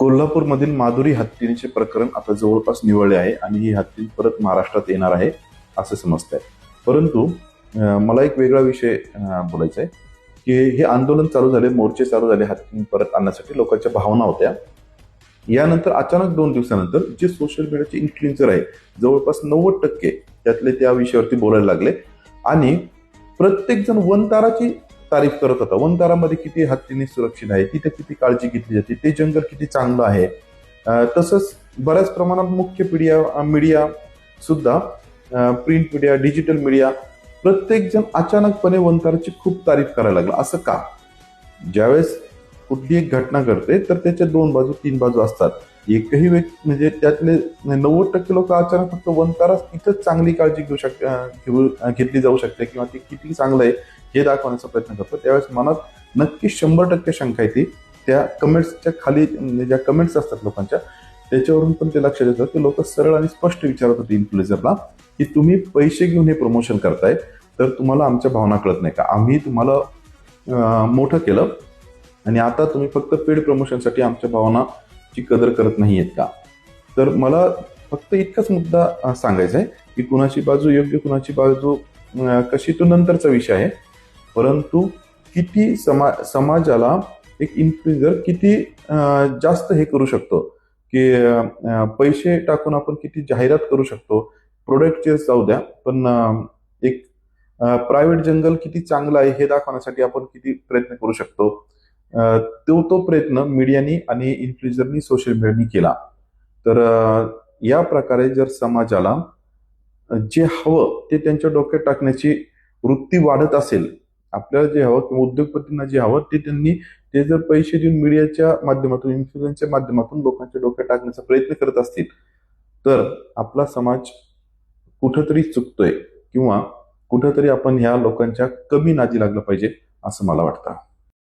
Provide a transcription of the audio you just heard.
कोल्हापूरमधील माधुरी हत्तीचे प्रकरण आता जवळपास निवळले आहे आणि ही हत्ती परत महाराष्ट्रात येणार आहे असे समजत आहे. परंतु मला एक वेगळा विषय बोलायचा आहे की हे आंदोलन चालू झाले, मोर्चे चालू झाले हत्ती परत आणण्यासाठी, लोकांच्या भावना होत्या. यानंतर अचानक 2 दिवसानंतर जे सोशल मीडियाचे इन्फ्लुएन्सर आहे जवळपास 90% त्यातले त्या विषयावरती बोलायला लागले आणि प्रत्येक जण वनताराची तारीफ करत होता. वनतारामध्ये किती हत्तीने सुरक्षित आहे, तिथे किती काळजी घेतली जाते, ते जंगल किती चांगलं आहे. तसंच बऱ्याच प्रमाणात मुख्य मीडिया सुद्धा, प्रिंट मीडिया, डिजिटल मीडिया, प्रत्येक जण अचानकपणे वनताराची खूप तारीफ करायला लागला. असं का? ज्यावेळेस कुठली एक घटना घडते तर त्याच्या 2 बाजू 3 बाजू असतात. एकही व्यक्ती म्हणजे त्यातले 90% लोक अचानक फक्त वनतारा इथंच चांगली काळजी घेतली जाऊ शकते किंवा ते किती चांगलं आहे हे दाखवण्याचा प्रयत्न करतो. त्यावेळेस मनात नक्की 100% शंका येते. त्या कमेंट्सच्या खाली ज्या कमेंट्स असतात लोकांच्या त्याच्यावरून पण ते लक्षात येतं की लोक सरळ आणि स्पष्ट विचारत होते इन्फ्लुएन्सरला की तुम्ही पैसे घेऊन हे प्रमोशन करताय तर तुम्हाला आमच्या भावना कळत नाही का? आम्ही तुम्हाला मोठं केलं आणि आता तुम्ही फक्त पेड प्रमोशनसाठी आमच्या भावनाची कदर करत नाहीयेत का? तर मला फक्त इतकाच मुद्दा सांगायचा आहे की कुणाची बाजू योग्य कुणाची बाजू कशी तो नंतरचा विषय आहे. परंतु किती समाजाला एक इन्फ्लुएन्सर किती जास्त हे करू शकतो की पैसे टाकून आपण किती जाहिरात करू शकतो. प्रोडक्टचे जाऊ द्या, पण एक प्रायव्हेट जंगल किती चांगलं आहे हे दाखवण्यासाठी आपण किती प्रयत्न करू शकतो. तो प्रयत्न मीडियानी आणि इन्फ्लुएन्सरनी सोशल मीडियानी केला. तर या प्रकारे जर समाजाला जे हवं ते त्यांच्या डोक्यात टाकण्याची वृत्ती वाढत असेल, आपल्याला जे हवं किंवा उद्योगपतींना जे हवं ते जर पैसे देऊन मीडियाच्या माध्यमातून, इन्फ्लुएन्सच्या माध्यमातून लोकांच्या डोक्यात टाकण्याचा प्रयत्न करत असतील तर आपला समाज कुठंतरी चुकतोय किंवा कुठंतरी आपण ह्या लोकांच्या कमी नादी लागलं पाहिजे असं मला वाटतं.